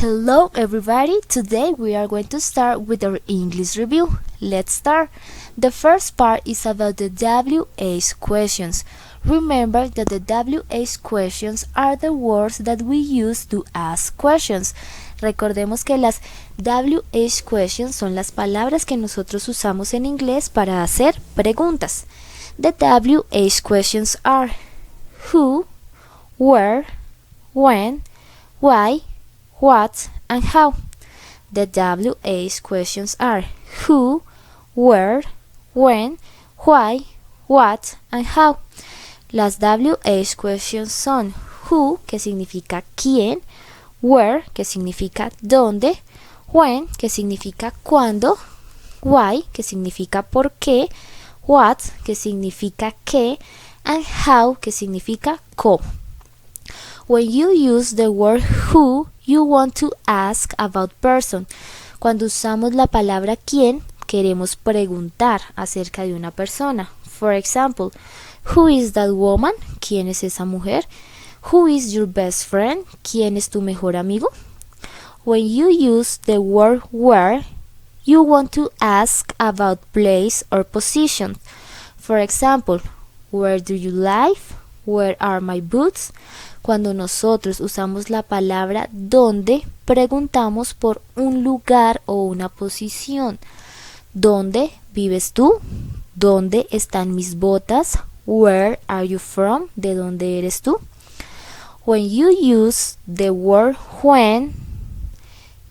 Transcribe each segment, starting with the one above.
Hello everybody, today we are going to start with our English review. Let's start. The first part is about the WH questions. Remember that the WH questions are the words that we use to ask questions. Recordemos que las WH questions son las palabras que nosotros usamos en inglés para hacer preguntas. The WH questions are who, where, when, why, what, and how. The WH questions are who, where, when, why, what, and how. Las WH questions son who, que significa quién, where, que significa dónde, when, que significa cuándo, why, que significa por qué, what, que significa qué, and how, que significa cómo. When you use the word who, you want to ask about person. Cuando usamos la palabra quién, queremos preguntar acerca de una persona. For example, who is that woman? ¿Quién es esa mujer? Who is your best friend? ¿Quién es tu mejor amigo? When you use the word where, you want to ask about place or position. For example, where do you live? Where are my boots? Cuando nosotros usamos la palabra dónde, preguntamos por un lugar o una posición. ¿Dónde vives tú? ¿Dónde están mis botas? Where are you from? ¿De dónde eres tú? When you use the word when,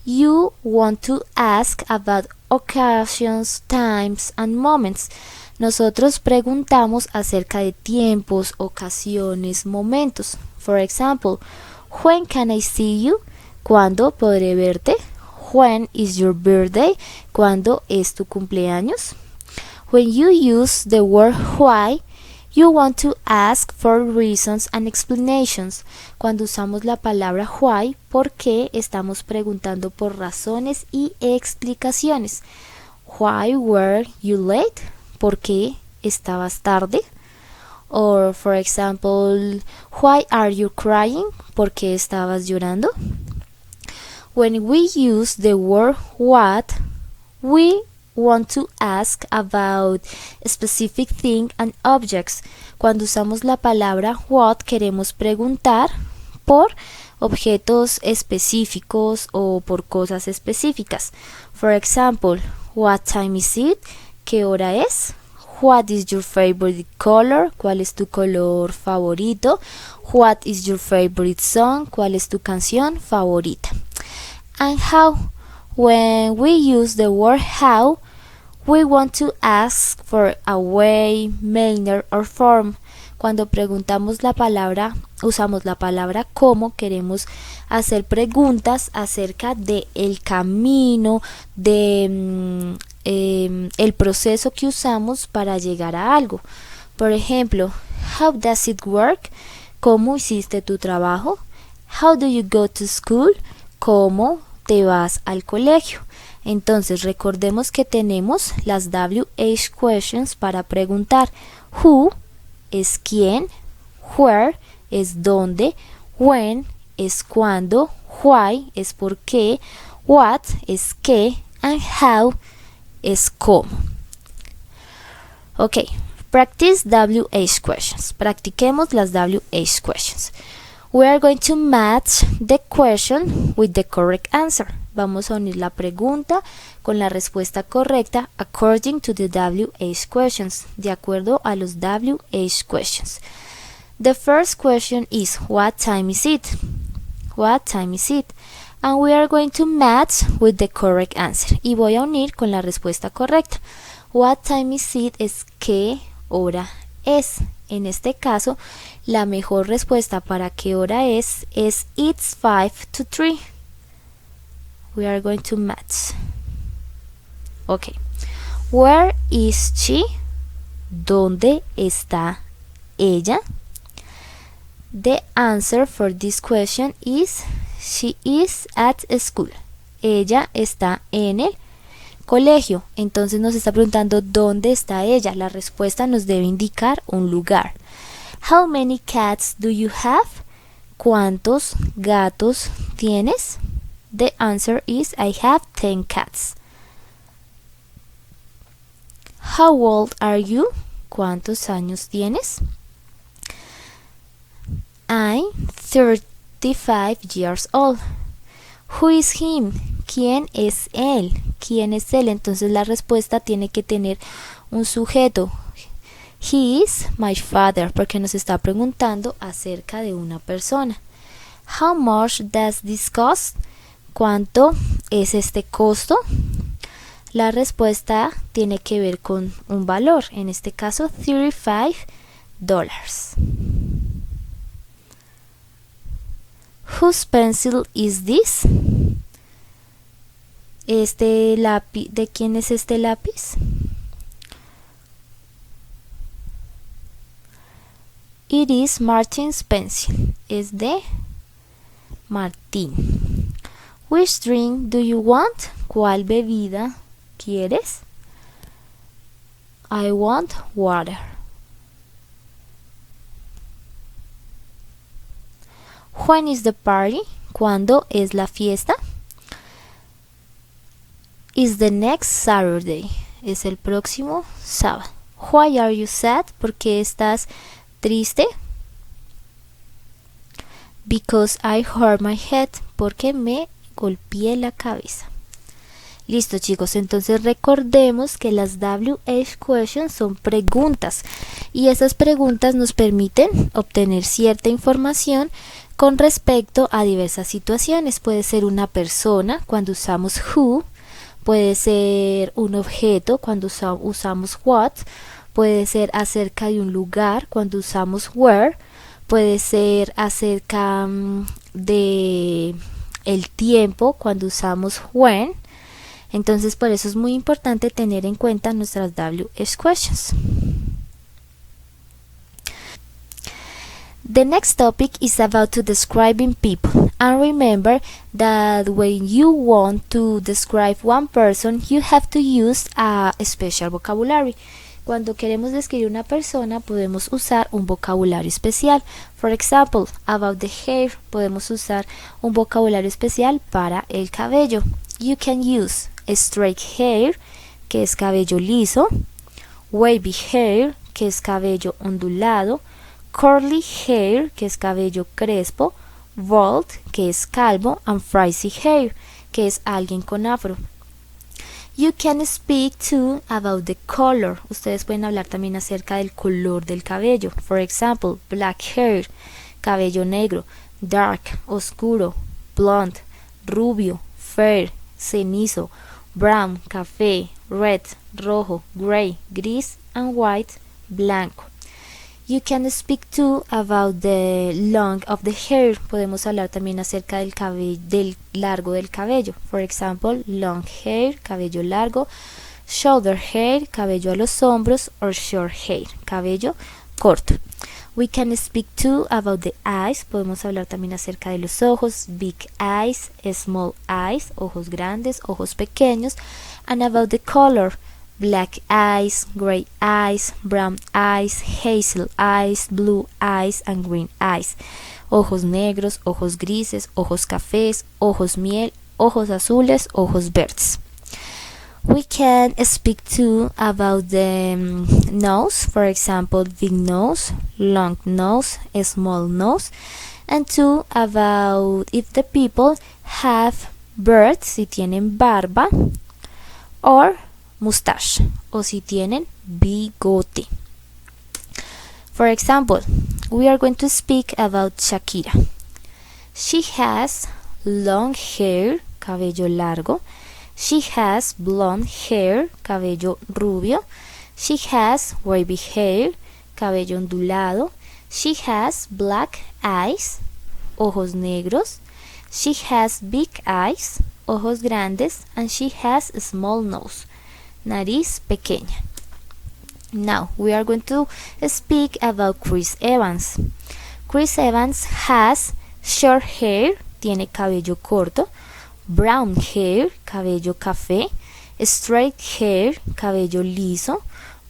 you want to ask about occasions, times, and moments. Nosotros preguntamos acerca de tiempos, ocasiones, momentos. For example, when can I see you? ¿Cuándo podré verte? When is your birthday? ¿Cuándo es tu cumpleaños? When you use the word why, you want to ask for reasons and explanations. Cuando usamos la palabra why, ¿por qué? Estamos preguntando por razones y explicaciones. Why were you late? ¿Por qué estabas tarde? Or, for example, why are you crying? ¿Por qué estabas llorando? When we use the word what, we want to ask about a specific thing and objects. Cuando usamos la palabra what, queremos preguntar por objetos específicos o por cosas específicas. For example, what time is it? ¿Qué hora es? What is your favorite color? ¿Cuál es tu color favorito? What is your favorite song? ¿Cuál es tu canción favorita? And how? When we use the word how, we want to ask for a way, manner, or form. Cuando preguntamos la palabra, usamos la palabra cómo, queremos hacer preguntas acerca de el camino, de el proceso que usamos para llegar a algo. Por ejemplo, how does it work? ¿Cómo hiciste tu trabajo? How do you go to school? ¿Cómo te vas al colegio? Entonces recordemos que tenemos las WH questions para preguntar. Who es quién, where es dónde, when es cuándo, why es por qué, what es qué, and how es cómo. Ok, practice WH questions. Practiquemos las WH questions. We are going to match the question with the correct answer. Vamos a unir la pregunta con la respuesta correcta according to the WH questions, de acuerdo a los WH questions. The first question is, what time is it? What time is it? And we are going to match with the correct answer. Y voy a unir con la respuesta correcta. What time is it es qué hora es. En este caso, la mejor respuesta para qué hora es it's 5 to 3. We are going to match. Okay. Where is she? ¿Dónde está ella? The answer for this question is she is at school. Ella está en el colegio. Entonces nos está preguntando dónde está ella. La respuesta nos debe indicar un lugar. How many cats do you have? ¿Cuántos gatos tienes? The answer is I have 10 cats. How old are you? ¿Cuántos años tienes? I'm 35 years old. Who is him? ¿Quién es él? ¿Quién es él? Entonces la respuesta tiene que tener un sujeto. He is my father, porque nos está preguntando acerca de una persona. How much does this cost? ¿Cuánto es este costo? La respuesta tiene que ver con un valor, en este caso $35. Whose pencil is this? Este lápiz, ¿de quién es este lápiz? It is Martin's pencil. Es de Martín. Which drink do you want? ¿Cuál bebida quieres? I want water. When is the party? ¿Cuándo es la fiesta? Is the next Saturday. Es el próximo sábado. Why are you sad? ¿Por qué estás triste? Because I hurt my head. Porque me golpeé la cabeza. Listo, chicos, entonces recordemos que las WH questions son preguntas y esas preguntas nos permiten obtener cierta información con respecto a diversas situaciones. Puede ser una persona cuando usamos who, puede ser un objeto cuando usamos what, puede ser acerca de un lugar cuando usamos where, puede ser acerca de el tiempo cuando usamos when. Entonces por eso es muy importante tener en cuenta nuestras WH questions. The next topic is about to describing people, and remember that when you want to describe one person you have to use a special vocabulary. Cuando queremos describir una persona podemos usar un vocabulario especial. For example, about the hair, podemos usar un vocabulario especial para el cabello. You can use straight hair, que es cabello liso, wavy hair, que es cabello ondulado, curly hair, que es cabello crespo, bald, que es calvo, and frizzy hair, que es alguien con afro. You can speak too about the color. Ustedes pueden hablar también acerca del color del cabello. For example, black hair, cabello negro, dark, oscuro, blonde, rubio, fair, cenizo, brown, café, red, rojo, gray, gris, and white, blanco. You can speak too about the long of the hair. Podemos hablar también acerca del cabello, del largo del cabello. For example, long hair, cabello largo, shoulder hair, cabello a los hombros, or short hair, cabello corto. We can speak too about the eyes. Podemos hablar también acerca de los ojos, big eyes, small eyes, ojos grandes, ojos pequeños, and about the color, black eyes, gray eyes, brown eyes, hazel eyes, blue eyes, and green eyes. Ojos negros, ojos grises, ojos cafés, ojos miel, ojos azules, ojos verdes. We can speak too about the nose, for example, big nose, long nose, small nose, and too about if the people have beard, si tienen barba, or mustache, o si tienen bigote. For example, we are going to speak about Shakira. She has long hair, cabello largo. She has blonde hair, cabello rubio. She has wavy hair, cabello ondulado. She has black eyes, ojos negros. She has big eyes, ojos grandes. And she has a small nose, nariz pequeña. Now we are going to speak about Chris Evans. Chris Evans has short hair, tiene cabello corto, brown hair, cabello café, straight hair, cabello liso,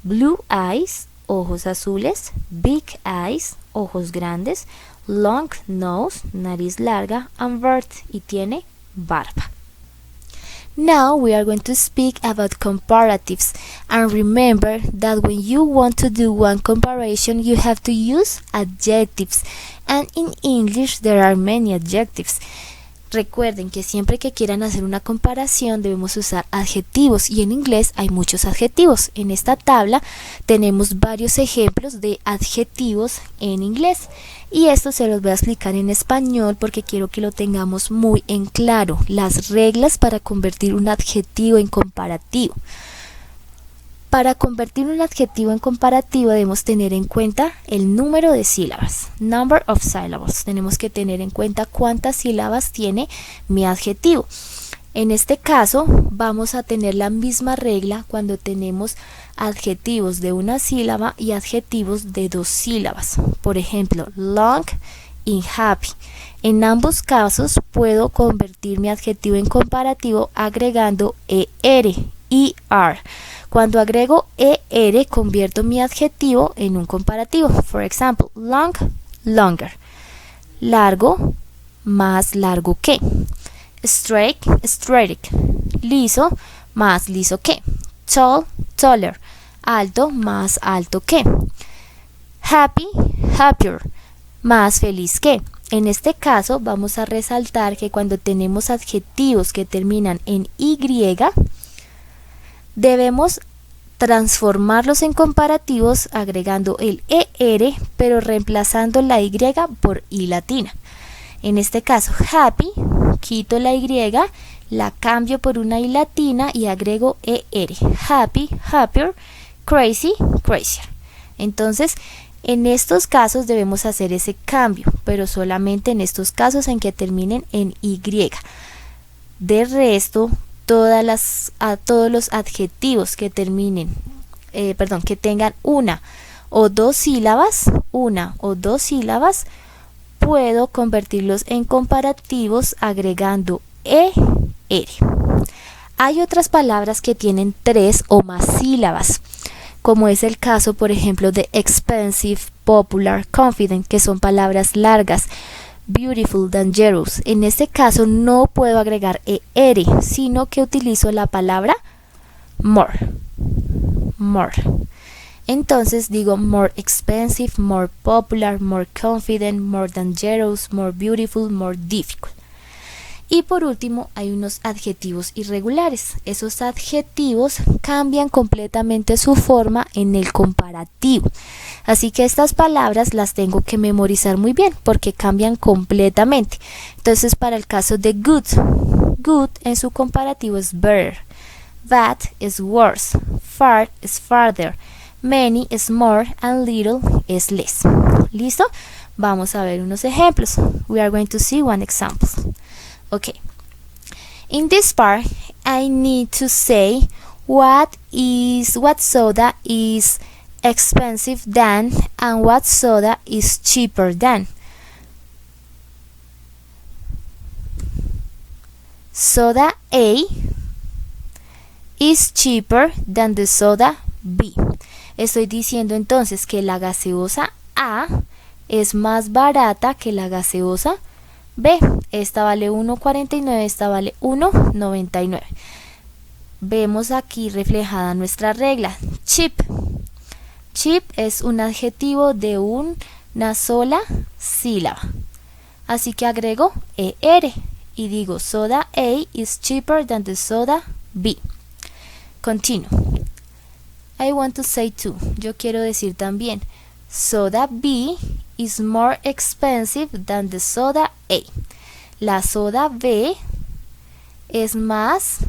blue eyes, ojos azules, big eyes, ojos grandes, long nose, nariz larga, and beard, y tiene barba. Now we are going to speak about comparatives, and remember that when you want to do one comparison you have to use adjectives, and in English there are many adjectives. Recuerden que siempre que quieran hacer una comparación debemos usar adjetivos, y en inglés hay muchos adjetivos. En esta tabla tenemos varios ejemplos de adjetivos en inglés, y esto se los voy a explicar en español porque quiero que lo tengamos muy en claro, las reglas para convertir un adjetivo en comparativo. Para convertir un adjetivo en comparativo debemos tener en cuenta el número de sílabas, number of syllables. Tenemos que tener en cuenta cuántas sílabas tiene mi adjetivo. En este caso vamos a tener la misma regla cuando tenemos adjetivos de una sílaba y adjetivos de 2 sílabas. Por ejemplo, long y happy. En ambos casos puedo convertir mi adjetivo en comparativo agregando er. Cuando agrego er, convierto mi adjetivo en un comparativo. For example, long, longer. Largo, más largo que. Straight, straight. Liso, más liso que. Tall, taller. Alto, más alto que. Happy, happier. Más feliz que. En este caso vamos a resaltar que cuando tenemos adjetivos que terminan en y, debemos transformarlos en comparativos agregando el er, pero reemplazando la y por i latina. En este caso, happy, quito la y, la cambio por una i latina y agrego er. Happy, happier. Crazy, crazier. Entonces, en estos casos debemos hacer ese cambio, pero solamente en estos casos en que terminen en y. De resto, todos los adjetivos que terminen, que tengan una o dos sílabas, puedo convertirlos en comparativos agregando er. Hay otras palabras que tienen 3 o más sílabas, como es el caso, por ejemplo, de expensive, popular, confident, que son palabras largas. Beautiful, dangerous. En este caso no puedo agregar er, sino que utilizo la palabra more. Entonces digo more expensive, more popular, more confident, more dangerous, more beautiful, more difficult. Y por último hay unos adjetivos irregulares. Esos adjetivos cambian completamente su forma en el comparativo. Así que estas palabras las tengo que memorizar muy bien porque cambian completamente. Entonces, para el caso de good, good en su comparativo es better, bad es worse, far es farther, many es more and little es less. ¿Listo? Vamos a ver unos ejemplos. We are going to see one example. Okay. In this part, I need to say what soda is expensive than and what soda is cheaper than. Soda A is cheaper than the soda B. Estoy diciendo entonces que la gaseosa A es más barata que la gaseosa B. Esta vale 1.49, esta vale 1.99. Vemos aquí reflejada nuestra regla. Cheap. Cheap es un adjetivo de una sola sílaba. Así que agrego er y digo soda A is cheaper than the soda B. Continue. I want to say too. Yo quiero decir también soda B is more expensive than the soda A. La soda B es más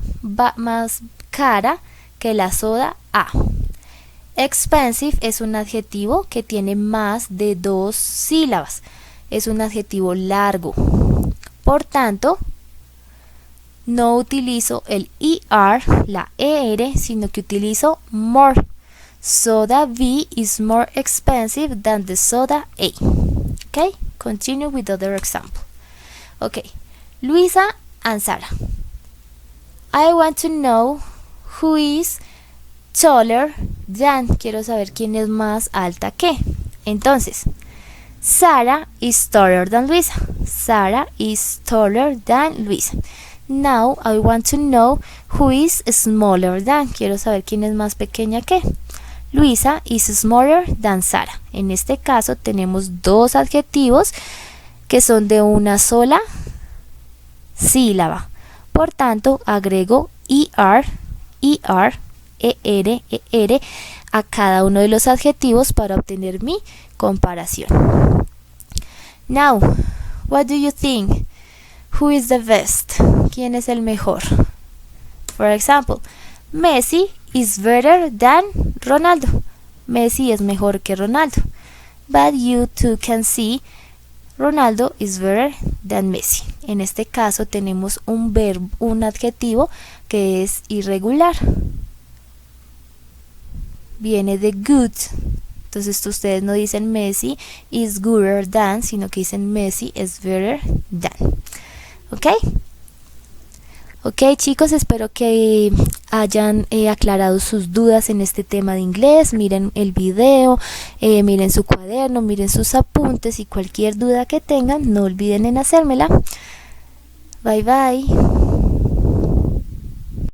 cara que la soda A. Expensive es un adjetivo que tiene más de 2 sílabas. Es un adjetivo largo. Por tanto, no utilizo el ER, la ER, sino que utilizo more. Soda B is more expensive than the soda A. Okay, continue with other example. Okay, Luisa and Sarah. I want to know who is taller than. Quiero saber quién es más alta que. Entonces, Sarah is taller than Luisa. Sarah is taller than Luisa. Now I want to know who is smaller than. Quiero saber quién es más pequeña que. Luisa is smaller than Sara. En este caso tenemos dos adjetivos que son de una sola sílaba. Por tanto, agrego er, er a cada uno de los adjetivos para obtener mi comparación. Now, what do you think? Who is the best? ¿Quién es el mejor? For example, Messi is better than Ronaldo. Messi es mejor que Ronaldo. But you too can see Ronaldo is better than Messi. En este caso tenemos un verbo, un adjetivo que es irregular. Viene de good. Entonces ustedes no dicen Messi is gooder than, sino que dicen Messi is better than. ¿Ok? Ok, chicos, espero que hayan aclarado sus dudas en este tema de inglés. Miren el video, miren su cuaderno, miren sus apuntes y cualquier duda que tengan, no olviden en hacérmela. Bye bye.